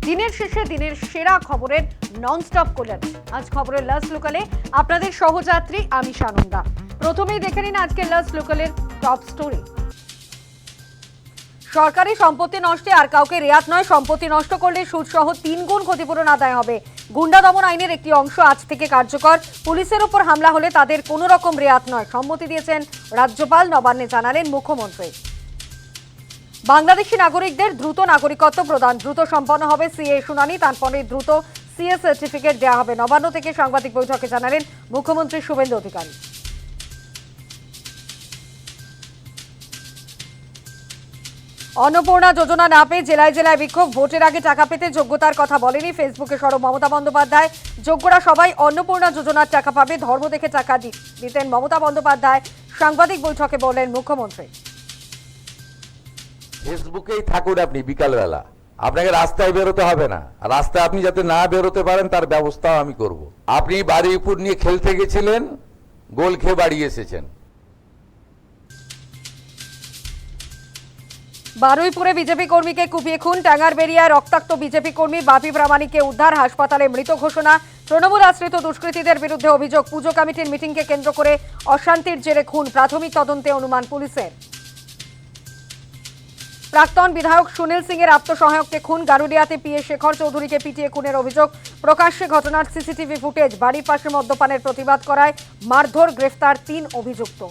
দিনের শেষে দিনের সেরা খবরের ননস্টপ করলেন। আজ খবরের লাস্ট লোকালে আপনাদের সহযাত্রী আমি সানন্দা। প্রথমেই দেখে নিন আজকের লাস্ট লোকালের টপ স্টোরি। সরকারি সম্পত্তি নষ্টে আর কাউকে রেয়াত নয়, সম্পত্তি নষ্ট করলে সুদসহ 3 গুণ ক্ষতিপূরণ আদায় হবে। গুন্ডা দমন আইনের একটি অংশ আজ থেকে কার্যকর। পুলিশের ওপর হামলা হলে তাদের কোনো রকম রেয়াত নয়, সম্মতি দিয়েছেন রাজ্যপাল। নবান্নে জানালেন মুখ্যমন্ত্রী। বাংলাদেশি নাগরিকদের দ্রুত নাগরিকত্ব প্রদান, দ্রুত সম্পন্ন হবে সিএ শুনানি, তারপরে দ্রুত সিএ সার্টিফিকেট দেওয়া হবে। নবান্ন থেকে সাংবাদিক বৈঠকে জানালেন মুখ্যমন্ত্রী শুভেন্দু অধিকারী। অন্নপূর্ণা যোজনা না পেয়ে জেলায় জেলায় বিক্ষোভ, ভোটের আগে টাকা পেতে যোগ্যতার কথা বলেনি ফেসবুকে সরব মমতা বন্দ্যোপাধ্যায়। যোগ্যরা সবাই অন্নপূর্ণা যোজনার টাকা পাবে, ধর্ম দেখে টাকা দিতেন মমতা বন্দ্যোপাধ্যায়। সাংবাদিক বৈঠকে বললেন মুখ্যমন্ত্রী। ফেসবুকেই থাকুন আপনি, বিকালবেলা আপনাকে রাস্তায় বেরোতে হবে না। রাস্তায় আপনি যাতে না বেরোতে পারেন তার ব্যবস্থাও আমি করব। আপনি বারুইপুর নিয়ে খেলতে গেছিলেন, গোল খেয়ে বাড়ি এসেছেন। বারুইপুরে বিজেপি কর্মীকে কুপিয়ে খুন, টাঙ্গারবেরিয়ায় রক্তাক্ত বিজেপি কর্মী বাপি প্রামাণিককে উদ্ধার, হাসপাতালে মৃত ঘোষণা। তৃণমূল আশ্রিত দুষ্কৃতীদের বিরুদ্ধে অভিযোগ, পুজো কমিটির মিটিংকে কেন্দ্র করে অশান্তির জেরে খুন, প্রাথমিক তদন্তে অনুমান পুলিশের। প্রাক্তন বিধায়ক সুনীল সিং এর আত্মসহায়ককে খুন, গারুডিয়াতে পিএ শেখর চৌধুরীকে পিটিয়ে খুনের অভিযোগ। প্রকাশ্যে ঘটনার সিসিটিভি ফুটেজ, বাড়ির পাশে মদ্যপানের প্রতিবাদ করায় মারধর, গ্রেফতার 3 অভিযুক্ত।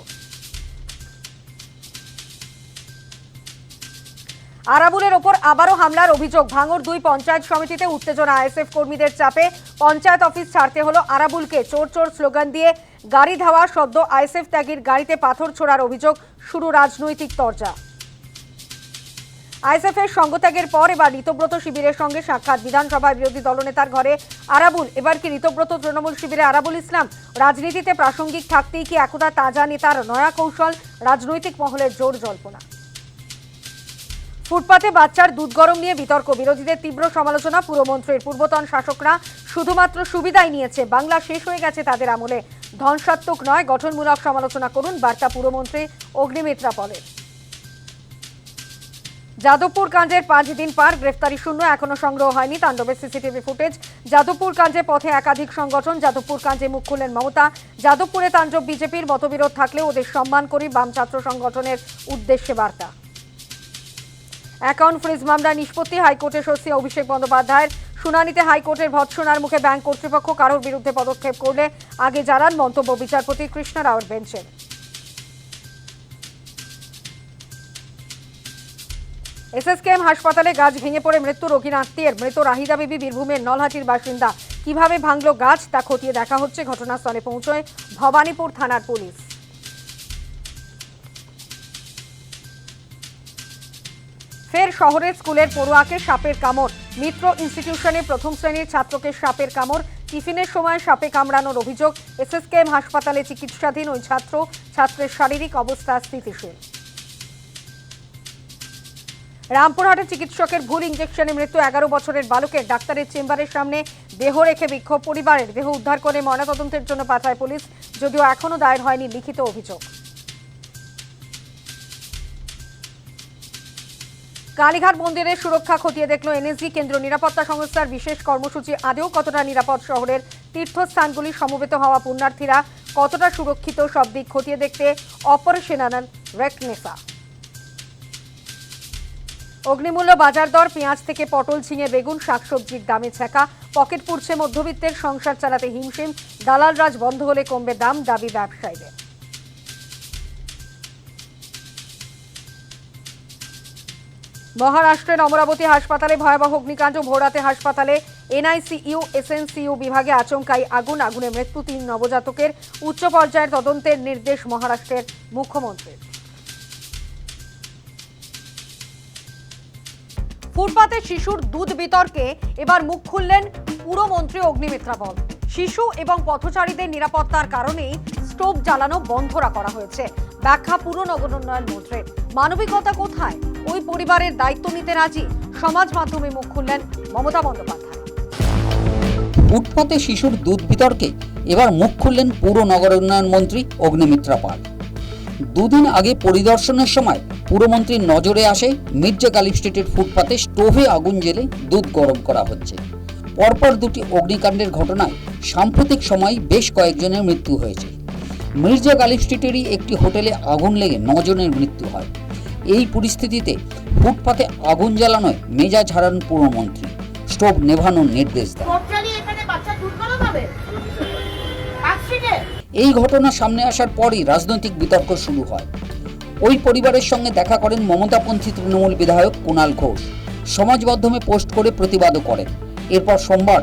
আরাবুলের ওপর আবারও হামলার অভিযোগ, ভাঙড় 2 পঞ্চায়েত সমিতিতে উত্তেজনা, আইএসএফ কর্মীদের চাপে পঞ্চায়েত অফিস ছাড়তে হলো আরাবুলকে। চোর চোর স্লোগান দিয়ে গাড়ি ধাওয়া, সদ্য আইএসএফ ত্যাগীর গাড়িতে পাথর ছোড়ার অভিযোগ, শুরু রাজনৈতিক তরজা। আইএসএফ এর সঙ্গত্যাগের পর এবার ঋতব্রত শিবিরের সঙ্গে সাক্ষাৎ, বিধানসভায় বিরোধী দলনেতার ঘরে আরাবুল। এবার কি ঋতব্রত তৃণমূল শিবিরে আরাবুল ইসলাম? রাজনীতিতে প্রাসঙ্গিক থাকতেই কি একদা তাজা নেতার নয়া কৌশল? রাজনৈতিক মহলের জোর জল্পনা। ফুটপাতে বাচ্চার দুধ গরম নিয়ে বিতর্ক, বিরোধীদের তীব্র সমালোচনা পুরমন্ত্রীর। পূর্বতন শাসকরা শুধুমাত্র সুবিধাই নিয়েছে, বাংলা শেষ হয়ে গেছে তাদের আমলে, ধ্বংসাত্মক নয়, গঠনমূলক সমালোচনা করুন, বার্তা পুরমন্ত্রী অগ্নিমিত্রা পলের। যাদবপুর কাণ্ডের 5 দিন পার, গ্রেফতারি শূন্য, এখনো সংগ্রহ হয়নি তাণ্ডবের সিসিটিভি ফুটেজ। যাদবপুর কাণ্ডে পথে একাধিক সংগঠন, যাদবপুর কাণ্ডে মুখ খুললেন মমতা। যাদবপুরে তাণ্ডব বিজেপির, মতবিরোধ থাকলেও ওদের সম্মান করি, বাম ছাত্র সংগঠনের উদ্দেশ্যে বার্তা। অ্যাকাউন্ট ফ্রিজ মামলা নিষ্পত্তি, হাইকোর্টে স্বস্তি অভিষেক বন্দ্যোপাধ্যায়ের। শুনানিতে হাইকোর্টের ভৎসনার মুখে ব্যাংক কর্তৃপক্ষ, কারোর বিরুদ্ধে পদক্ষেপ করলে আগে জানান, মন্তব্য বিচারপতি কৃষ্ণা রাওয়ের বেঞ্চের। এসএসকেএম হাসপাতালে গাছ ভেঙে পড়ে মৃত্যু রোগীর আত্মীয়ের। মৃত রাহিদা বিবি বীরভূমের নলহাটির বাসিন্দা। কিভাবে ভাঙল গাছ তা খতিয়ে দেখা হচ্ছে, ঘটনাস্থলে পৌঁছয় ভবানীপুর থানার পুলিশ। ফের শহরের স্কুলের পড়ুয়াকে সাপের কামড়, মিত্র ইনস্টিটিউশনে প্রথম শ্রেণীর ছাত্রকে সাপের কামড়, টিফিনের সময় সাপে কামড়ানোর অভিযোগ। এসএসকেএম হাসপাতালে চিকিৎসাধীন ওই ছাত্রের শারীরিক অবস্থা স্থিতিশীল। রামপুরহাটে চিকিৎসকের ভুল ইঞ্জেকশনে মৃত্যু 11 বছরের বালকের, ডাক্তারের চেম্বারের সামনে দেহ রেখে বিক্ষোভ পরিবারের। দেহ উদ্ধার করে ময়নাতদন্তের জন্য পাঠায় পুলিশ, যদিও এখনো দায়ের হয়নি লিখিত অভিযোগ। কালীঘাট মন্দিরের সুরক্ষা খতিয়ে দেখল এনএসজি, কেন্দ্রীয় নিরাপত্তা সংস্থার বিশেষ কর্মসূচি আদেও কতটা নিরাপদ? শহরের তীর্থস্থানগুলি সমবেত হওয়া পুণ্যার্থীরা কতটা সুরক্ষিত? সব দিক খতিয়ে দেখতে অপারেশনাল রেকনেসা। অগ্নিমূল্য বাজার দর, পেঁয়াজ থেকে পটল, ঝিঙে, বেগুন, শাকসবজির দামে ছ্যাঁকা, পকেট পুড়ছে মধ্যবিত্তের, সংসার চালাতে হিমশিম, দালাল রাজ বন্ধ হলে কমবে দাম, দাবি ব্যবসায়ীদের। মহারাষ্ট্রের অমরাবতী হাসপাতালে ভয়াবহ অগ্নিকাণ্ড, ভোররাতে হাসপাতালে এনআইসিইউ, এসএনসিইউ বিভাগে আচমকাই আগুন, আগুনে মৃত্যু 3 নবজাতকের। উচ্চ পর্যায়ের তদন্তের নির্দেশ মহারাষ্ট্রের মুখ্যমন্ত্রীর। ফুটপাতে শিশুর দুধ বিতর্কে এবার মুখ খুললেন পুরমন্ত্রী অগ্নিমিত্রা পল। শিশু এবং পথচারীদের নিরাপত্তার কারণেই স্টোভ জ্বালানো বন্ধ করা হয়েছে, ব্যাখ্যা পুর নগর উন্নয়ন মন্ত্রীর। মানবিকতা কোথায়? ওই পরিবারের দায়িত্ব নিতে রাজি, সমাজ মাধ্যমে মুখ খুললেন মমতা বন্দ্যোপাধ্যায়। ফুটপাতে শিশুর দুধ বিতর্কে এবার মুখ খুললেন পুর নগর উন্নয়ন মন্ত্রী অগ্নিমিত্রা পাল। দুদিন আগে পরিদর্শনের সময় পুরমন্ত্রীর নজরে আসে মির্জা গালিব স্ট্রিটের ফুটপাতে স্টোভে আগুন জ্বেলে দুধ গরম করা হচ্ছে। পরপর দুটি অগ্নিকাণ্ডের ঘটনায় সাম্প্রতিক সময় বেশ কয়েকজনের মৃত্যু হয়েছে। মির্জা গালিব স্ট্রিটেরই একটি হোটেলে আগুন লেগে 9 জনের মৃত্যু হয়। এই পরিস্থিতিতে ফুটপাতে আগুন জ্বালানোয় মেজাজ হারান পুরমন্ত্রী, স্টোভ নেভানোর নির্দেশ দেন। এই ঘটনা সামনে আসার পরই রাজনৈতিক বিতর্ক শুরু হয়। ওই পরিবারের সঙ্গে দেখা করেন মমতাপন্থী তৃণমূল বিধায়ক কুণাল ঘোষ, সমাজ মাধ্যমে পোস্ট করে প্রতিবাদও করেন। এরপর সোমবার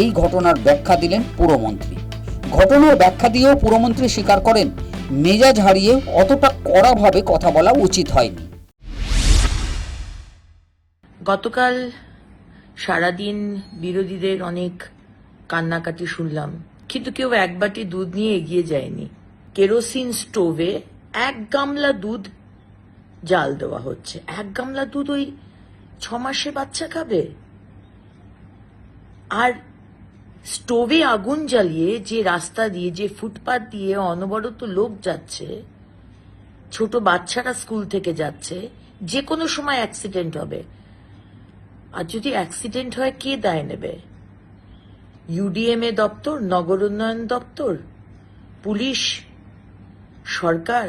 এই ঘটনার ব্যাখ্যা দিলেন পুরমন্ত্রী। ঘটনার ব্যাখ্যা দিয়েও পুরমন্ত্রী স্বীকার করেন, মেজাজ হারিয়ে অতটা কড়াভাবে কথা বলা উচিত হয়নি। গতকাল সারাদিন বিরোধীদের অনেক কান্নাকাটি শুনলাম, কিন্তু কেউ এক বাটি দুধ নিয়ে এগিয়ে যায়নি। কেরোসিন স্টোভে 1 গামলা দুধ জাল দেওয়া হচ্ছে। 1 গামলা দুধ ওই 6 মাসে বাচ্চা খাবে? আর স্টোভে আগুন জ্বালিয়ে যে রাস্তা দিয়ে, যে ফুটপাথ দিয়ে অনবরত লোক যাচ্ছে, ছোট বাচ্চারা স্কুল থেকে যাচ্ছে, যে কোনো সময় অ্যাক্সিডেন্ট হবে। আর যদি অ্যাক্সিডেন্ট হয়, কে দায় নেবে? ইউডিএমএ দপ্তর, নগর উন্নয়ন দপ্তর, পুলিশ, সরকার,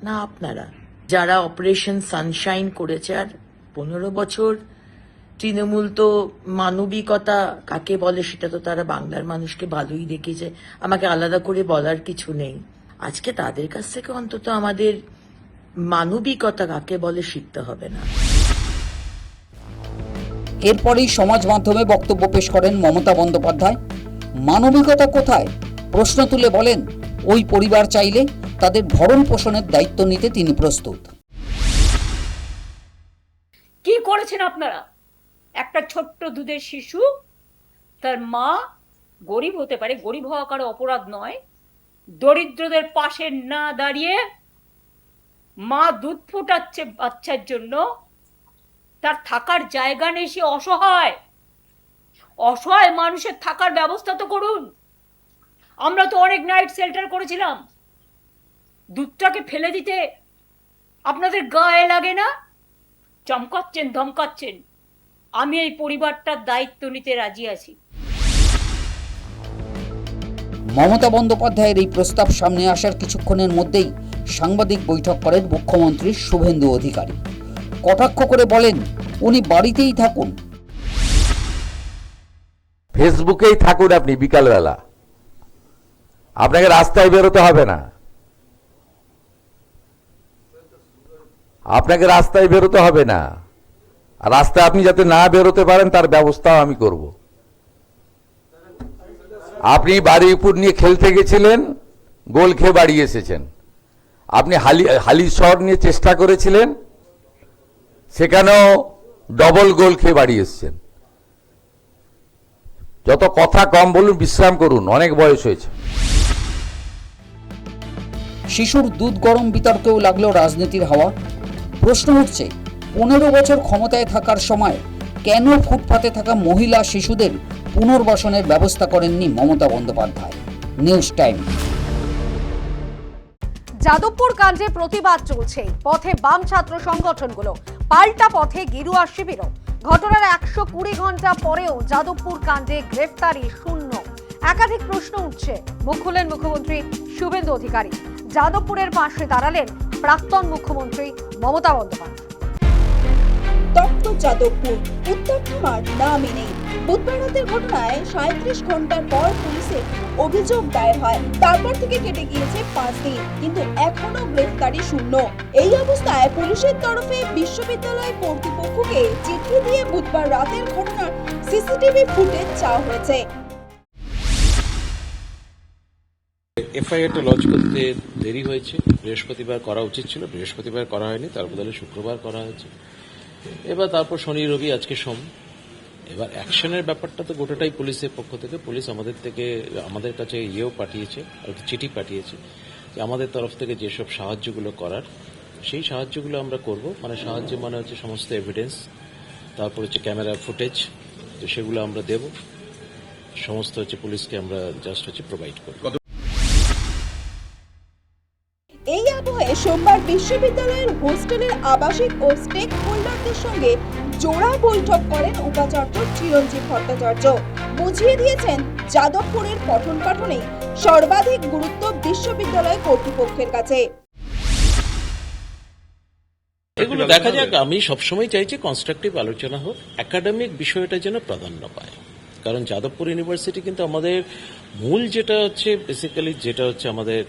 না আপনারা যারা অপারেশন সানশাইন করেছে? আর 15 বছর তৃণমূল তো মানবিকতা কাকে বলে সেটা তো তারা বাংলার মানুষকে ভালোই দেখিয়েছে, আমাকে আলাদা করে বলার কিছু নেই। আজকে তাদের কাছ থেকে অন্তত আমাদের মানবিকতা কাকে বলে শিখতে হবে না। এরপরেই সমাজ মাধ্যমে বক্তব্য পেশ করেন মমতা বন্দ্যোপাধ্যায়। মানবিকতা কোথায় প্রশ্ন তুলে বলেন, ওই পরিবার চাইলে তাদের ভরণ পোষণের দায়িত্ব নিতে তিনি প্রস্তুত। কি করেছেন আপনারা? একটা ছোট্ট দুধের শিশু, তার মা গরিব হতে পারে, গরিব হওয়া কারো অপরাধ নয়, দরিদ্রদের পাশে না দাঁড়িয়ে মা দুধ ফোটাচ্ছে বাচ্চার জন্য, তার থাকার জায়গা নেই, সে অসহায়। অসহায় মানুষের থাকার ব্যবস্থা তো করুন। আমরা তো অনেক নাইট শেল্টার করেছিলাম। দুধটাকে ফেলে দিতে আপনাদের গায়ে লাগে না? চমকাচ্ছেন, ধমকাচ্ছেন। আমি এই পরিবারটার দায়িত্ব নিতে রাজি আছি। মমতা বন্দ্যোপাধ্যায়ের এই প্রস্তাব সামনে আসার কিছুক্ষণের মধ্যেই সাংবাদিক বৈঠক করেন মুখ্যমন্ত্রী শুভেন্দু অধিকারী। কটাক্ষ করে বলেন, উনি বাড়িতেই থাকুন, ফেসবুকেই থাকুন আপনি বিকালবেলা, আপনাকে রাস্তায় বেরোতে হবে না। আপনাকে রাস্তায় বেরোতে হবে না। আর রাস্তায় আপনি যাতে না বেরোতে পারেন তার ব্যবস্থাও আমি করব। আপনি বাড়ির উপর নিয়ে খেলতে গেছিলেন, গোল খেয়ে বাড়ি এসেছেন। আপনি হালিশহর নিয়ে চেষ্টা করেছিলেন, সেখানেও ডবল গোল খেয়ে বাড়ি এসেছেন। যত কথা কম বলুন, বিশ্রাম করুন, অনেক বয়স হয়েছে। শিশুর দুধ গরম বিতর্কেও লাগলো রাজনীতির হাওয়া। প্রশ্ন উঠছে, 15 বছর ক্ষমতায় থাকার সময় কেন ফুটপাতে থাকা মহিলা শিশুদের পুনর্বাসনের ব্যবস্থা করেননি মমতা বন্দ্যোপাধ্যায়? News time. যাদবপুর কাণ্ডে প্রতিবাদ চলছে, পথে বাম ছাত্র সংগঠনগুলো, পাল্টা পথে গেরুয়া শিবিরও। ঘটনার 120 ঘন্টা পরেও যাদবপুর কাণ্ডে গ্রেফতারি শূন্য। একাধিক প্রশ্ন উঠছে। মুখ খুললেন মুখ্যমন্ত্রী শুভেন্দু অধিকারী। যাদবপুরের পাশে দাঁড়ালেন প্রাক্তন মুখ্যমন্ত্রী মমতা বন্দ্যোপাধ্যায়। তপ্ত যাদবপুর, উত্তর থামার নামই নেই। বুধবার রাতের ঘটনায় 37 ঘন্টার পর পুলিশের অভিযোগ দায়ের হয়। তারপর থেকে কেটে গিয়েছে 5 দিন, কিন্তু এখনো গ্রেফতারি শূন্য। এই অবস্থায় পুলিশের তরফে বিশ্ববিদ্যালয় কর্তৃপক্ষকে চিঠি দিয়ে বুধবার রাতের ঘটনার সিসিটিভি ফুটেজ চাওয়া হয়েছে। এফআইআরটা লঞ্চ করতে দেরি হয়েছে। বৃহস্পতিবার করা উচিত ছিল, বৃহস্পতিবার করা হয়নি, তার বদলে শুক্রবার করা হয়েছে। এবার তারপর শনি রবি, আজকে সোম। এবার অ্যাকশনের ব্যাপারটা তো গোটাটাই পুলিশের পক্ষ থেকে। পুলিশ আমাদের কাছে ইয়েও পাঠিয়েছে, একটা চিঠি পাঠিয়েছে যে আমাদের তরফ থেকে যেসব সাহায্যগুলো করার, সেই সাহায্যগুলো আমরা করব। মানে সাহায্য মানে হচ্ছে সমস্ত এভিডেন্স, তারপর হচ্ছে ক্যামেরা ফুটেজ, তো সেগুলো আমরা দেব। সমস্ত হচ্ছে পুলিশকে আমরা জাস্ট হচ্ছে প্রোভাইড করব। এই আবহে সোমবার বিশ্ববিদ্যালয়ের হোস্টেলের আবাসিক ও স্টেক হোল্ডারদের সঙ্গে জোড়া বৈঠক করেন উপাচার্য চিরঞ্জীব ভট্টাচার্য। বুঝিয়ে দিয়েছেন যাদবপুরের পঠন পাঠনে সর্বাধিক গুরুত্ব বিশ্ববিদ্যালয় কর্তৃপক্ষের কাছে। এগুলো দেখা যাক। আমি সবসময় চাইছি কনস্ট্রাকটিভ আলোচনা হোক, একাডেমিক বিষয়টা যেন প্রাধান্য পায়। কারণ যাদবপুর ইউনিভার্সিটি কিন্তু আমাদের মূল যেটা হচ্ছে বেসিক্যালি যেটা হচ্ছে আমাদের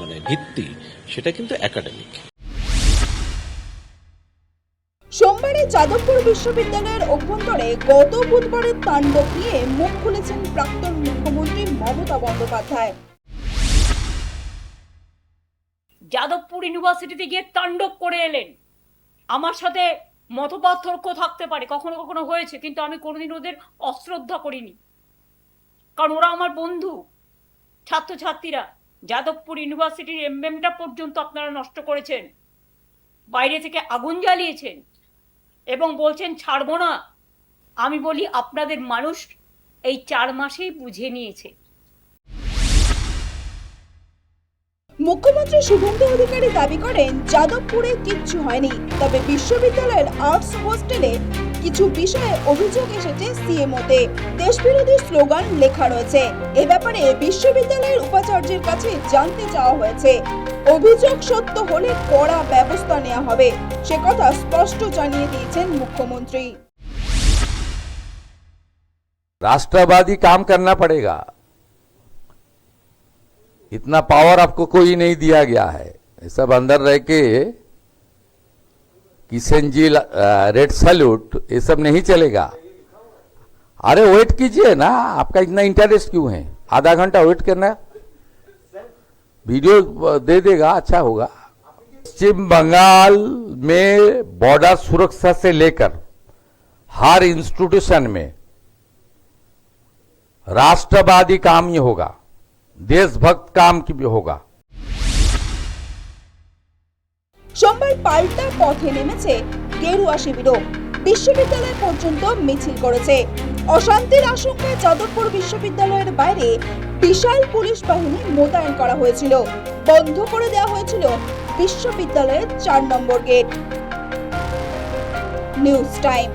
মানে ভিত্তি, সেটা কিন্তু একাডেমিক। সোমবারে যাদবপুর বিশ্ববিদ্যালয়ের অভ্যন্তরে গত বুধবারের তাণ্ডব নিয়ে মুখ খুলেছেন প্রাক্তন মুখ্যমন্ত্রী মমতা বন্দ্যোপাধ্যায়। যাদবপুর ইউনিভার্সিটিতে গিয়ে তাণ্ডব করে এলেন। আমার সাথে মতপার্থক্য থাকতে পারে, কখনো কখনো হয়েছে, কিন্তু আমি কোনোদিন ওদের অশ্রদ্ধা করিনি, কারণ ওরা আমার বন্ধু। ছাত্রছাত্রীরা যাদবপুর ইউনিভার্সিটির এমব্লেমটা পর্যন্ত আপনারা নষ্ট করেছেন, বাইরে থেকে আগুন জ্বালিয়েছেন এবং বলছেন ছাড়বো না। আমি বলি আপনাদের মানুষ এই 4 মাসেই বুঝে নিয়েছে। মুখ্যমন্ত্রী শুভেন্দু অধিকারী দাবি করেন যাদবপুরে কিচ্ছু হয়নি, তবে বিশ্ববিদ্যালয়ের আর্টস হোস্টেলে কিছু বিষয়ে অভিযোগ এসেছে সিএমওতে। দেশবিরোধী স্লোগান লেখা রয়েছে। এ ব্যাপারে বিশ্ববিদ্যালয়ের উপাচার্যের কাছে জানতে চাওয়া হয়েছে। অভিযোগ সত্য হলে কড়া ব্যবস্থা নেওয়া হবে, সে কথা স্পষ্ট জানিয়ে দিয়েছেন মুখ্যমন্ত্রী। राष्ट्रवादी काम करना पड़ेगा। इतना पावर आपको कोई नहीं दिया गया है। ये सब अंदर रह के किशन जी रेड सैल्यूट ये सब नहीं चलेगा। अरे वेट कीजिए ना, आपका इतना इंटरेस्ट क्यों है? आधा घंटा वेट करना, वीडियो दे देगा, अच्छा होगा। पश्चिम बंगाल में बॉर्डर सुरक्षा से लेकर हर इंस्टीट्यूशन में राष्ट्रवादी काम ही होगा, देशभक्त काम की भी होगा। সোমবার পাল্টা পথে নেমেছে গেরুয়া শিবিরও। বিশ্ববিদ্যালয় পর্যন্ত মিছিল করেছে। অশান্তির আশঙ্কায় যাদবপুর বিশ্ববিদ্যালয়ের বাইরে বিশাল পুলিশ বাহিনী মোতায়েন করা হয়েছিল। বন্ধ করে দেওয়া হয়েছিল বিশ্ববিদ্যালয়ের 4 নম্বর গেট। News time.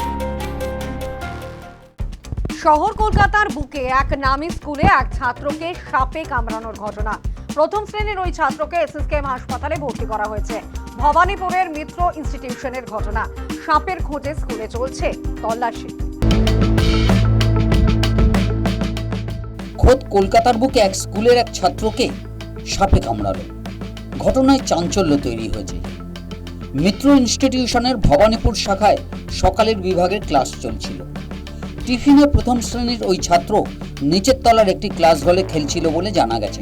শহর কলকাতার বুকে এক নামী স্কুলে এক ছাত্রকে সাপে কামড়ানোর ঘটনা। প্রথম শ্রেণীর ওই ছাত্রকে এসএসকেএম হাসপাতালে ভর্তি করা হয়েছে। ভবানীপুরের মিত্র ইনস্টিটিউশনের ঘটনা। সাপের খোঁজে স্কুলে চলছে তল্লাশি। খোদ কলকাতার বুকে এক স্কুলের এক ছাত্রকে সাপে কামড়ালো। ঘটনায় চাঞ্চল্য তৈরি হয়েছে। মিত্র ইনস্টিটিউশনের ভবানীপুর শাখায় সকালের বিভাগের ক্লাস চলছিল। টিফিনে প্রথম শ্রেণীর ওই ছাত্র নিচের তলার একটি ক্লাস হলে খেলছিল বলে জানা গেছে।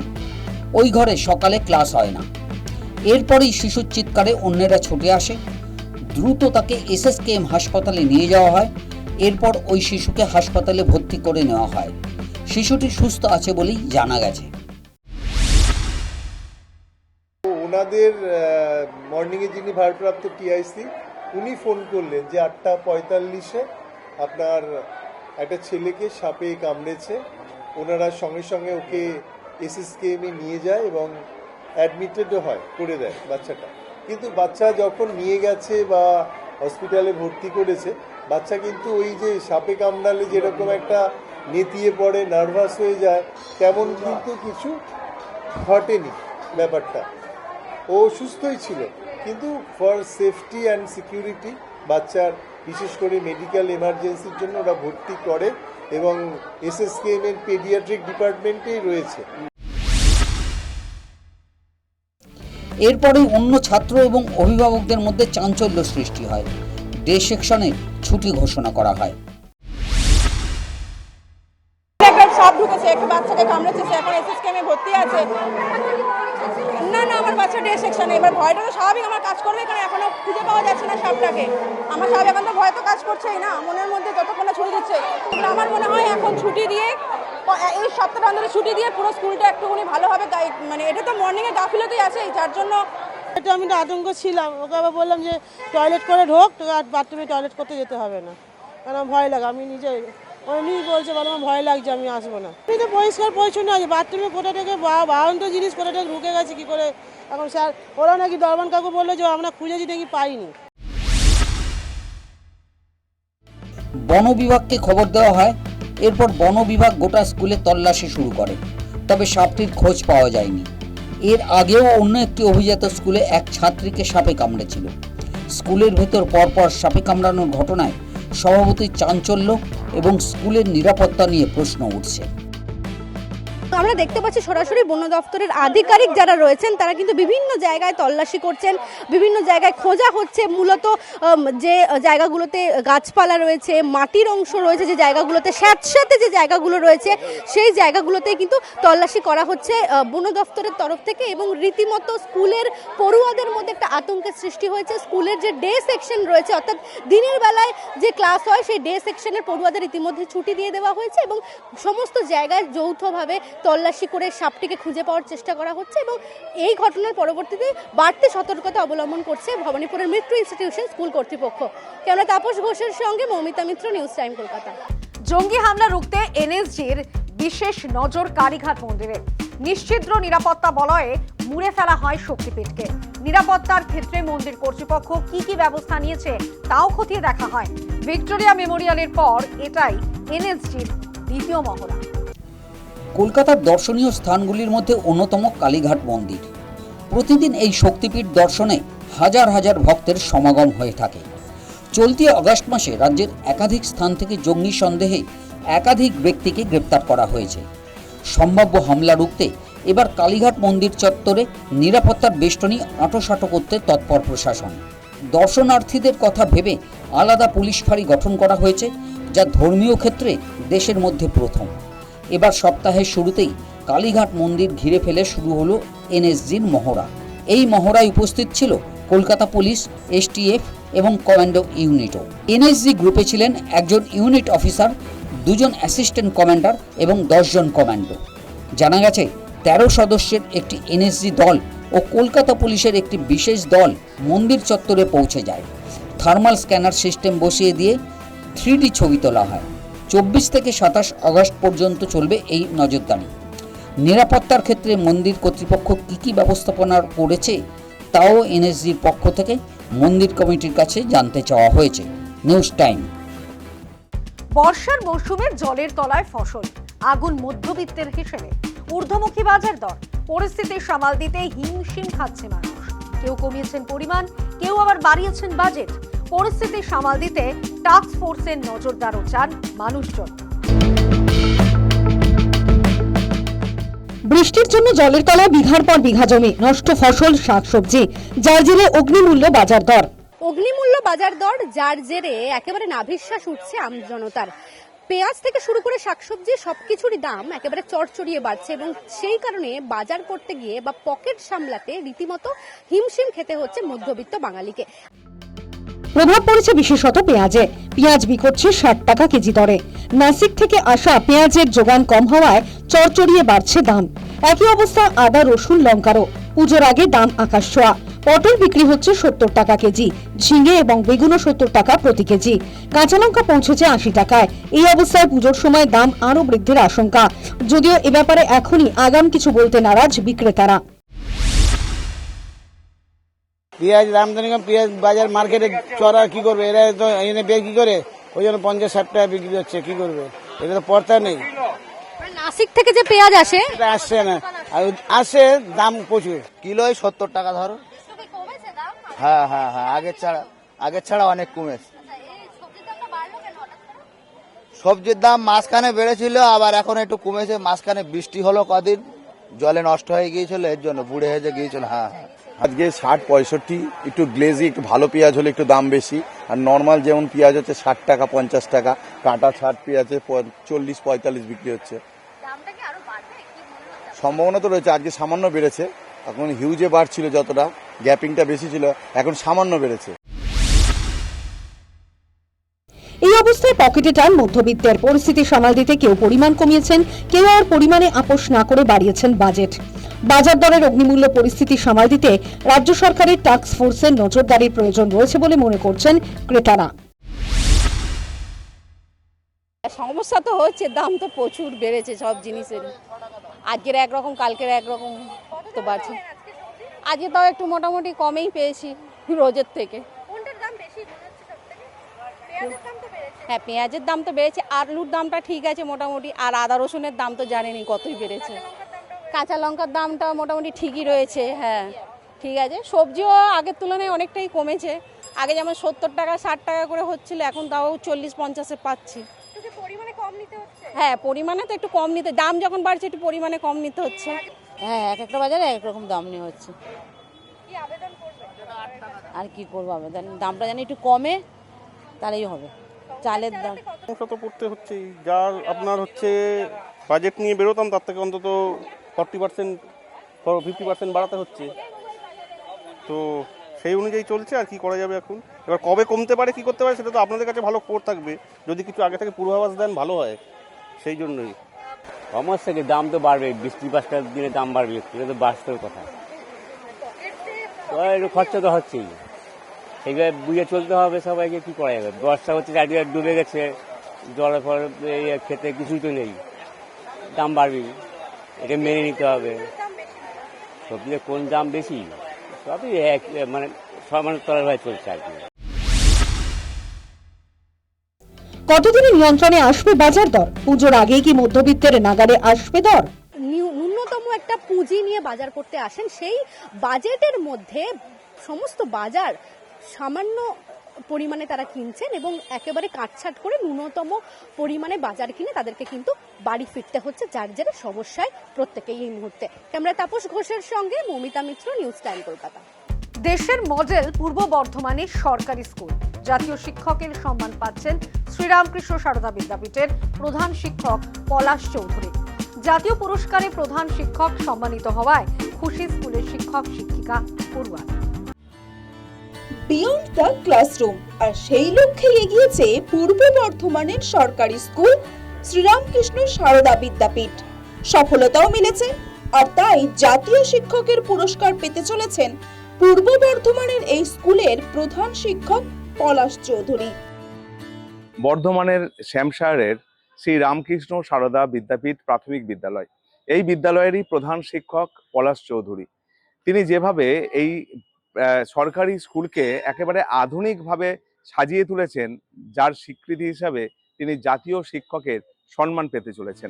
ওই ঘরে সকালে ক্লাস হয় না। এরপরেই শিশুর চিৎকারে অন্যেরা ছুটে আসে। দ্রুত তাকে এসএসকেএম হাসপাতালে নিয়ে যাওয়া হয়। এরপর ওই শিশুকে হাসপাতালে ভর্তি করে নেওয়া হয়। শিশুটি সুস্থ আছে বলেই জানা গেছে। ওনাদের মর্নিংয়ে যিনি ভারপ্রাপ্ত টিআইসি উনি ফোন করলেন যে 8:45-এ আপনার একটা ছেলেকে সাপে কামড়েছে। ওনারা সঙ্গে সঙ্গে ওকে এসএসকেএমে নিয়ে যায় এবং অ্যাডমিটেডও করে দেয় বাচ্চাটা। কিন্তু বাচ্চা যখন নিয়ে গেছে বা হসপিটালে ভর্তি করেছে, বাচ্চা কিন্তু ওই যে সাপে কামড়ালে যেরকম একটা নেতিয়ে পড়ে, নার্ভাস হয়ে যায়, তেমন কিন্তু কিছু ঘটেনি ব্যাপারটা। ও সুস্থই ছিল, কিন্তু ফর সেফটি অ্যান্ড সিকিউরিটি বাচ্চার বিশেষ করে মেডিকেল এমার্জেন্সির জন্য ওরা ভর্তি করে এবং এসএসকেএম এর পেডিয়াট্রিক ডিপার্টমেন্টেই রয়েছে। এরপরে অন্য ছাত্র এবং অভিভাবকদের মধ্যে চাঞ্চল্য সৃষ্টি হয়। ডে সেকশনে ছুটি ঘোষণা করা হয়। সব ঢুকেছে, একটা বাচ্চাকে কামড়েছে, সে এখন এসএসকেএমে ভর্তি আছে। না না, আমার বাচ্চা ডে সেকশনে। এবার ভয়টা তো স্বাভাবিক আমার কাজ করবে, কারণ এখনো খুঁজে পাওয়া যাচ্ছে না সাপটাকে। আমার স্বাভাবিক এখন তো ভয় তো কাজ করছেই না মনের মধ্যে, যতক্ষণ না ছুটি দিচ্ছে। কিন্তু আমার মনে হয় এখন ছুটি দিয়ে, এই সপ্তাহটা ধরে ছুটি দিয়ে পুরো স্কুলটা একটুখানি ভালোভাবে, মানে এটা তো মর্নিংয়ে গাফিলতি আছে, যার জন্য এটা আমি তো আতঙ্ক ছিলাম। ওকে আবার বললাম যে টয়লেট করে ঢোক, তোকে আর বাথরুমে টয়লেট করতে যেতে হবে না, কারণ ভয় লাগে। আমি নিজে উনি বলছে বলো আমার ভয় লাগছে, আমি আসবো না। আমি তো পরিষ্কার পরিচ্ছন্ন আছে, বাথরুমে কোথা থেকে বাহন্ত জিনিস কোথা থেকে ঢুকে গেছে কি করে। এখন স্যার ওরা নাকি দরবান কাকু বললো যে আমরা খুঁজেছি নাকি পাইনি। বন বিভাগকে খবর দেওয়া হয়। এরপর বন বিভাগ গোটা স্কুলে তল্লাশি শুরু করে, তবে সাপটির খোঁজ পাওয়া যায়নি। এর আগেও অন্য একটি অভিজাত স্কুলে এক ছাত্রীকে সাপে কামড়েছিল। স্কুলের ভেতর পরপর সাপে কামড়ানোর ঘটনায় স্বভাবতই চাঞ্চল্য এবং স্কুলের নিরাপত্তা নিয়ে প্রশ্ন উঠছে। আমরা দেখতে পাচ্ছি সরাসরি বন দপ্তরের আধিকারিক যারা রয়েছেন তারা কিন্তু বিভিন্ন জায়গায় তল্লাশি করছেন, বিভিন্ন জায়গায় খোঁজা হচ্ছে। মূলত যে জায়গাগুলোতে গাছপালা রয়েছে, মাটির অংশ রয়েছে, যে জায়গাগুলোতে স্যাঁতস্যাঁতে যে জায়গাগুলো রয়েছে সেই জায়গাগুলোতে কিন্তু তল্লাশি করা হচ্ছে বন দপ্তরের তরফ থেকে। এবং রীতিমতো স্কুলের পড়ুয়াদের মধ্যে একটা আতঙ্কের সৃষ্টি হয়েছে। স্কুলের যে ডে সেকশন রয়েছে, অর্থাৎ দিনের বেলায় যে ক্লাস হয় সেই ডে সেকশনের পড়ুয়াদের ইতিমধ্যে ছুটি দিয়ে দেওয়া হয়েছে এবং সমস্ত জায়গায় যৌথভাবে তল্লাশি করে সাপটিকে খুঁজে পাওয়ার চেষ্টা করা হচ্ছে। এবং এই ঘটনার পরবর্তীতে বাড়তি সতর্কতা অবলম্বন করছে ভবানীপুরের মৃত্যু ইনস্টিটিউশন স্কুল কর্তৃপক্ষ। ক্যামেরা তাপস ঘোষের সঙ্গে মৌমিতা মিত্র, নিউজ টাইম, কলকাতা। জঙ্গি হামলা রুখতে এনএসজির বিশেষ নজর কালীঘাট মন্দিরে। নিশ্চিদ্র নিরাপত্তা বলয়ে মুড়ে ফেলা হয় শক্তিপীঠকে। নিরাপত্তার ক্ষেত্রে মন্দির কর্তৃপক্ষ কি কি ব্যবস্থা নিয়েছে তাও খতিয়ে দেখা হয়। ভিক্টোরিয়া মেমোরিয়ালের পর এটাই এনএসজির দ্বিতীয় মহড়া। কলকাতার দর্শনীয় স্থানগুলির মধ্যে অন্যতম কালীঘাট মন্দির। প্রতিদিন এই শক্তিপীঠ দর্শনে হাজার হাজার ভক্তের সমাগম হয়ে থাকে। চলতি আগস্ট মাসে রাজ্যের একাধিক স্থান থেকে জঙ্গি সন্দেহে একাধিক ব্যক্তিকে গ্রেপ্তার করা হয়েছে। সম্ভাব্য হামলা রুখতে এবার কালীঘাট মন্দির চত্বরে নিরাপত্তার বেষ্টনী আঁটোসাঁটো করতে তৎপর প্রশাসন। দর্শনার্থীদের কথা ভেবে আলাদা পুলিশ ফাঁড়ি গঠন করা হয়েছে, যা ধর্মীয় ক্ষেত্রে দেশের মধ্যে প্রথম। এবার সপ্তাহের শুরুতেই কালীঘাট মন্দির ঘিরে ফেলে শুরু হলো এনএসজির মহড়া। এই মহড়ায় উপস্থিত ছিল কলকাতা পুলিশ, এসটিএফ এবং কমান্ডো ইউনিটও। এনএসজি গ্রুপে ছিলেন একজন ইউনিট অফিসার, দুজন অ্যাসিস্ট্যান্ট কমান্ডার এবং 10 জন কমান্ডো। জানা গেছে 13 সদস্যের একটি এনএসজি দল ও কলকাতা পুলিশের একটি বিশেষ দল মন্দির চত্বরে পৌঁছে যায়। থার্মাল স্ক্যানার সিস্টেম বসিয়ে দিয়ে 3D ছবি তোলা হয়। 24 থেকে 27 আগস্ট পর্যন্ত চলবে এই নজরদারি। নিরাপত্তার ক্ষেত্রে মন্দির কর্তৃপক্ষ কী কী ব্যবস্থাপনা করেছে তাও এনএসজির পক্ষ থেকে মন্দির কমিটির কাছে জানতে চাওয়া হয়েছে। News time. বর্ষার মৌসুমের জলের তলায় ফসল, আগুন মধ্যবিত্তের হিসেবে। ঊর্ধ্বমুখী বাজার দর, পরিস্থিতি সামাল দিতে হিমশিম খাচ্ছে মানুষ। কেউ কমিয়েছেন পরিমাণ, কেউ আবার বাড়িয়েছেন বাজেট। পরিস্থিতি সামাল দিতে টাস্ক ফোর্সের নজরদারও চান মানুষজন। বৃষ্টির জন্য জলের তলায় বিঘার পর বিঘা জমি, নষ্ট ফসল, শাকসবজি, যার জেরে অগ্নিমূল্য বাজার দর। অগ্নিমূল্য বাজার দর যার জেরে একেবারে নাভিশ্বাস উঠছে আমজনতার। পেঁয়াজ থেকে শুরু করে শাকসবজি সবকিছুরই দাম একেবারে চড়চড়িয়ে বাড়ছে এবং সেই কারণে বাজার করতে গিয়ে বা পকেট সামলাতে রীতিমতো হিমশিম খেতে হচ্ছে মধ্যবিত্ত বাঙালিকে। প্রভাব পড়েছে বিশেষত পেঁয়াজে। পেঁয়াজ বিকোচ্ছে 60 টাকা কেজি দরে। নাসিক থেকে আসা পেঁয়াজের যোগান কম হওয়ায় চড়চড়িয়ে বাড়ছে দাম। একই অবস্থা আদা, রসুন, লঙ্কারও। পুজোর আগে দাম আকাশ ছোঁয়া। পটল বিক্রি হচ্ছে 70 টাকা কেজি, ঝিঙে এবং বেগুনও 70 টাকা প্রতি কেজি। কাঁচা লঙ্কা পৌঁছেছে 80 টাকায়। এই অবস্থায় পুজোর সময় দাম আরও বৃদ্ধির আশঙ্কা, যদিও এ ব্যাপারে এখনই আগাম কিছু বলতে নারাজ বিক্রেতারা। পেঁয়াজ আমদানি কম, পেঁয়াজ বাজার মার্কেটে চড়া কি করবে, এরা তো এনে বিক্রি করে, ওই জন্য 50-60 টাকা বিক্রি হচ্ছে। কি করবে, এটা তো পড়তা নেই। নাসিক থেকে যে পেঁয়াজ আসে এটা আসছে না, আর আসে দাম প্রচুর। কিলোয় 70 টাকা ধরো। হ্যাঁ হ্যাঁ হ্যাঁ, আগের ছাড়া অনেক কমেছে। সবজির দাম মাঝখানে বেড়েছিল, আবার এখন একটু কমেছে। মাঝখানে বৃষ্টি হলো কদিন, জলে নষ্ট হয়ে গিয়েছিল, এর জন্য বুড়ে হয়ে গিয়েছিল। হ্যাঁ, আজকে 60-65, একটু গ্লেজি, একটু ভালো পেঁয়াজ হলে একটু দাম বেশি। আর নর্মাল যেমন পেঁয়াজ হচ্ছে 60 টাকা 50 টাকা, কাঁটা 60 পেঁয়াজে 40-45 বিক্রি হচ্ছে। সম্ভাবনা তো রয়েছে, আজকে সামান্য বেড়েছে। এখন হিউজে বাড়ছিল, যতটা গ্যাপিংটা বেশি ছিল, এখন সামান্য বেড়েছে। এই অবস্থায় পকেটে টান মধ্যবিত্তের। পরিস্থিতি সামাল দিতে কেউ পরিমাণ কমিয়েছেন, কেউ আর পরিমাণে আপোষ না করে বাড়িয়েছেন বাজেট। বাজার দরের অগ্নিমূল্য পরিস্থিতি সামাল দিতে রাজ্য সরকারের টাস্ক ফোর্সের নজরদারির প্রয়োজন রয়েছে বলে মনে করছেন ক্রেতারা। সমস্যা তো হচ্ছে, দাম তো প্রচুর বেড়েছে সব জিনিসেরই। আজকের একরকম, কালকের একরকম তো বাড়ছে। আজকে তাও একটু মোটামুটি কমেই পেয়েছি রোজের থেকে। হ্যাঁ, পেঁয়াজের দাম তো বেড়েছে, আলুর দামটা ঠিক আছে মোটামুটি, আর আদা রসুনের দাম তো জানেনই কতই বেড়েছে। কাঁচা লঙ্কার দামটা মোটামুটি ঠিকই রয়েছে। হ্যাঁ ঠিক আছে, সবজিও আগের তুলনায় অনেকটাই কমেছে। আগে যেমন 70 টাকা 60 টাকা করে হচ্ছিল, এখন তাও 40-50-এ পাচ্ছি। হ্যাঁ, পরিমাণে তো একটু কম নিতে, দাম যখন বাড়ছে একটু পরিমাণে কম নিতে হচ্ছে। হ্যাঁ, এক একটা বাজারে এক রকম দাম নিয়ে হচ্ছে। আর কি করবো, আবেদন দামটা জানি একটু কমে তাহলেই হবে। চালের দাম তো পড়তে হচ্ছে, যা আপনার হচ্ছে বাজেট নিয়ে বেরোতাম তার থেকে অন্তত 40% 50% বাড়াতে হচ্ছে, তো সেই অনুযায়ী চলছে। আর কি করা যাবে এখন, এবার কবে কমতে পারে কি করতে পারে সেটা তো আপনাদের কাছে ভালো খবর থাকবে, যদি কিছু আগে থেকে পূর্বাভাস দেন ভালো হয়। সেই জন্যই সমস্যা কি, দাম তো বাড়বে, 20-25 দিনে দাম বাড়বে, এটা তো বাস্তব কথা। একটু খরচা তো হচ্ছেই, সেইভাবে বুঝে চলতে হবে সবাইকে। কি করা যাবে, বর্ষা হচ্ছে, চারিদিকে ডুবে গেছে, জলের ফল খেতে কিছুই তো নেই, দাম বাড়বে, এটা মেনে নিতে হবে। সবজির কোন দাম বেশি, সবই এক, মানে সমানের তলার ভাই চলছে আর কি। কতদিনে নিয়ন্ত্রণে আসবে বাজার দর? পুজোর আগেই কি মধ্যবিত্তের নাগালে আসবে দর? ন্যূনতম একটা পুঁজি নিয়ে বাজার করতে আসেন, সেই বাজেটের মধ্যে সমস্ত বাজার সামান্য পরিমাণে তারা কিনছেন এবং একেবারে কাটছাট করে ন্যূনতম পরিমাণে বাজার কিনে তাদেরকে কিন্তু বাড়ি ফিরতে হচ্ছে, যার জেরে সমস্যায় প্রত্যেকেই এই মুহূর্তে। ক্যামেরা তাপস ঘোষের সঙ্গে মৌমিতা মিত্র, নিউজ টাইম কলকাতা। দেশের মডেল পূর্ব বর্ধমানের সরকারি স্কুল। জাতীয় শিক্ষকের সম্মান পাচ্ছেন শ্রীরামকৃষ্ণ সারদা বিদ্যাপীঠের প্রধান শিক্ষক পলাশ চৌধুরী। জাতীয় পুরস্কারে প্রধান শিক্ষক সম্মানিত হওয়ায় খুশি স্কুলের শিক্ষক শিক্ষিকা পড়ুয়া। বিয়ন্ড দ্য ক্লাসরুম, আর সেই লক্ষ্যে এগিয়েছে পূর্ব বর্ধমানের সরকারি স্কুল শ্রীরামকৃষ্ণ সারদা বিদ্যাপীঠ। সফলতাও মিলেছে, আর তাই জাতীয় শিক্ষকের পুরস্কার পেতে চলেছেন পূর্ব বর্ধমানের এই স্কুলের প্রধান শিক্ষক পলাশ চৌধুরী। বর্ধমানের শ্যামশায়ারের শ্রী রামকৃষ্ণ সারদা বিদ্যাপীঠ প্রাথমিক বিদ্যালয়, এই বিদ্যালয়েরই প্রধান শিক্ষক পলাশ চৌধুরী। তিনি যেভাবে এই সরকারি স্কুলকে একেবারে আধুনিকভাবে সাজিয়ে তুলেছেন, যার স্বীকৃতি হিসাবে তিনি জাতীয় শিক্ষকের সম্মান পেতে চলেছেন।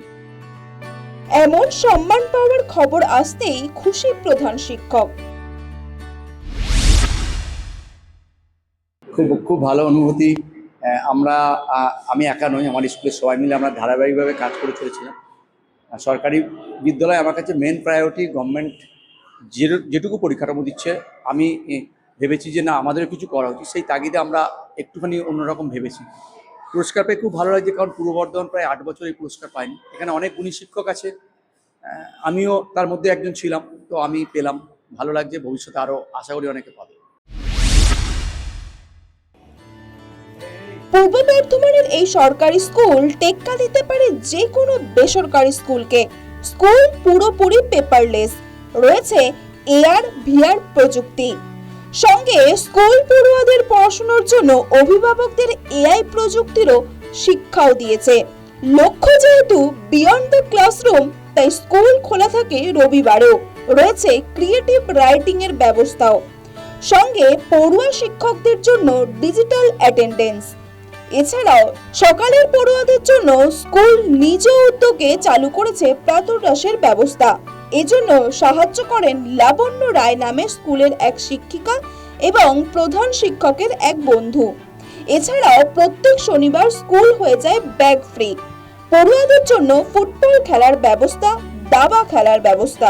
এমন সম্মান পাওয়ার খবর আসতেই খুশি প্রধান শিক্ষক। খুব ভালো অনুভূতি। আমি একা নই, আমার স্কুলের সবাই মিলে আমরা ধারাবাহিকভাবে কাজ করে চলেছিলাম। সরকারি বিদ্যালয় আমার কাছে মেন প্রায়োরিটি। গভর্নমেন্ট যেটুকু পরিকাঠামো দিচ্ছে, আমি ভেবেছি যে না, আমাদেরও কিছু করা উচিত। সেই তাগিদে আমরা একটুখানি অন্যরকম ভেবেছি। পুরস্কার পেয়ে খুব ভালো লাগছে, কারণ পূর্ব বর্ধমান প্রায় 8 বছর এই পুরস্কার পাইনি। এখানে অনেক গুণী শিক্ষক আছে, আমিও তার মধ্যে একজন ছিলাম, তো আমি পেলাম, ভালো লাগছে। ভবিষ্যতে আরও আশা করি অনেকে পাবে। পূর্ব বর্ধমানের এই সরকারি স্কুল টেক্কা দিতে পারে যে কোনো বেসরকারি স্কুলকে। স্কুল পুরোপুরি পেপারলেস, রয়েছে AR VR প্রযুক্তি। সঙ্গে স্কুল পড়ুয়াদের পড়াশোনার জন্য অভিভাবকদের AI প্রযুক্তিরও শিক্ষাও দিয়েছে। লক্ষ্য যেহেতু বিয়ন্ড দ্য ক্লাসরুম, তাই স্কুল খোলা থাকে রবিবারেও। রয়েছে ক্রিয়েটিভ রাইটিং এর ব্যবস্থাও, সঙ্গে পড়ুয়া শিক্ষকদের জন্য ডিজিটাল অ্যাটেন্ডেন্স। এছাড়াও সকালের পড়ুয়াদের জন্য স্কুল নিজ উদ্যোগে চালু করেছে প্রাতরাশের ব্যবস্থা। এজন্য সাহায্য করেন লাবণ্য রায় নামে স্কুলের এক শিক্ষিকা এবং প্রধান শিক্ষকের এক বন্ধু। এছাড়াও প্রত্যেক শনিবার স্কুল হয়ে যায় ব্যাগ ফ্রি। পড়ুয়াদের জন্য ফুটবল খেলার ব্যবস্থা, দাবা খেলার ব্যবস্থা।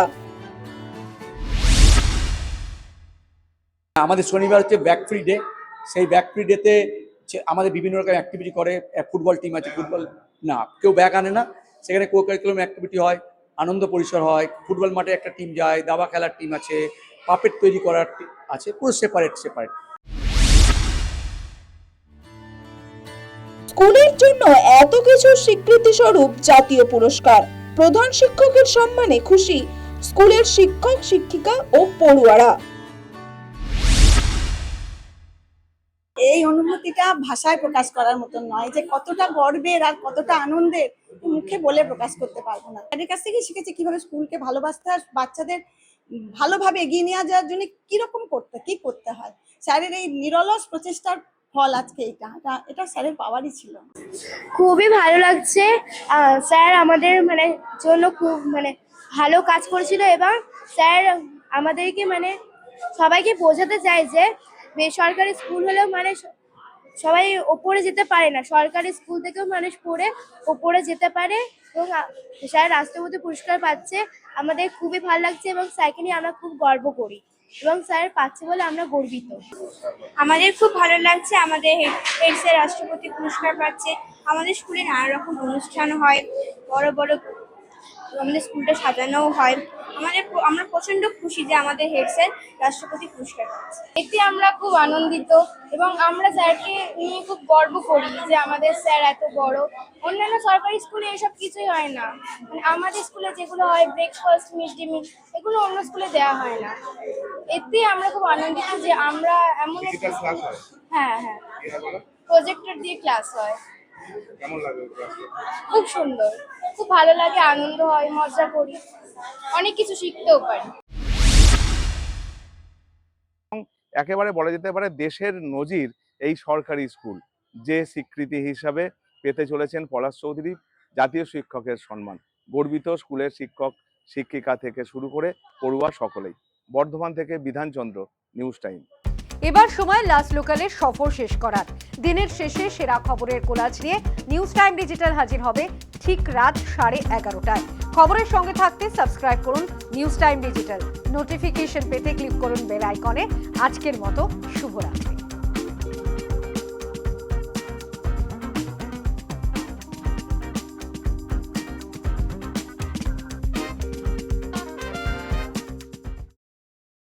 আমাদের শনিবার হচ্ছে ব্যাগ ফ্রি ডে। সেই ব্যাগ ফ্রি ডেতে আমাদের বিভিন্ন রকম অ্যাক্টিভিটি করে। ফুটবল টিম আছে, ফুটবল না কেউ ব্যাগ আনে না, সেখানে কো কারিকুলাম অ্যাক্টিভিটি হয়, আনন্দ পরিসর হয়, ফুটবল মাঠে একটা টিম যায়, দাবা খেলার টিম আছে, পাপেট তৈরি করার আছে, পুরো সেপারেট। স্কুলের জন্য এত কিছু স্বীকৃতি স্বরূপ জাতীয় পুরস্কার। প্রধান শিক্ষকের সম্মানে খুশি স্কুলের শিক্ষক শিক্ষিকা ও পড়ুয়ারা। এই অনুভূতিটা ভাষায় প্রকাশ করার মতন নয়, যে কতটা গর্বের আর কতটা আনন্দের মুখে বলে প্রকাশ করতে পারবো না। তাদের কাছ থেকে শিখেছি কিভাবে স্কুলকে ভালোবাসতে আর বাচ্চাদের ভালোভাবে এগিয়ে নিয়ে যাওয়ার জন্য কি করতে হয়। স্যারের এই নিরলস প্রচেষ্টার ফল আজকে এটা স্যারের পাওয়ারই ছিল। খুবই ভালো লাগছে। স্যার আমাদের জন্য খুব ভালো কাজ করেছিল, এবং স্যার আমাদেরকে সবাইকে বোঝাতে চায় যে বেসরকারি স্কুল হলেও সবাই ওপরে যেতে পারে না, সরকারি স্কুল থেকেও মানুষ পড়ে ওপরে যেতে পারে। এবং স্যার রাষ্ট্রপতি পুরস্কার পাচ্ছে, আমাদের খুবই ভালো লাগছে এবং স্যারকে নিয়ে আমরা খুব গর্ব করি এবং স্যার পাচ্ছে বলে আমরা গর্বিত। আমাদের খুব ভালো লাগছে, আমাদের হেড স্যার রাষ্ট্রপতি পুরস্কার পাচ্ছে। আমাদের স্কুলে নানা রকম অনুষ্ঠান হয়, বড় বড় আমাদের স্কুলটা সাজানো হয়। আমরা প্রচন্ড খুশি যে আমাদের হেড স্যার রাষ্ট্রপতি পুরস্কার পাচ্ছে। এতে আমরা খুব আনন্দিত এবং আমরা স্যারকে নিয়ে খুব গর্ব করি যে আমাদের স্যার এত বড়। অন্যান্য সরকারি স্কুলে এসব কিছুই হয় না, আমাদের স্কুলে যেগুলো হয় ব্রেকফাস্ট, মিড ডে মিল, এগুলো অন্য স্কুলে দেওয়া হয় না। এতে আমরা খুব আনন্দিত যে আমরা এমন একটা হ্যাঁ প্রজেক্টর দিয়ে ক্লাস হয়। খুব সুন্দর, খুব ভালো লাগে, আনন্দ হয়, মজা করি, অনেক কিছু শিখতেও পারি। একেবারে বলা যেতে পারে দেশের নজির এই সরকারি স্কুল, যে স্বীকৃতি হিসাবে পেতে চলেছেন পলাশ চৌধুরী জাতীয় শিক্ষকের সম্মান। গর্বিত স্কুলের শিক্ষক শিক্ষিকা থেকে শুরু করে পড়ুয়া সকলেই। বর্ধমান থেকে বিধানচন্দ্র, নিউজ টাইম। এবার সময় লাস্ট লোকালের সফর শেষ করার। দিনের শেষে সেরা খবরের কোলাজ নিয়ে নিউজ টাইম ডিজিটাল হাজির হবে ঠিক রাত 11:30টায়। খবরের সঙ্গে থাকতে সাবস্ক্রাইব করুন নিউজ টাইম ডিজিটাল। নোটিফিকেশন পেতে ক্লিক করুন বেল আইকনে। আজকের মতো শুভরাত্রি।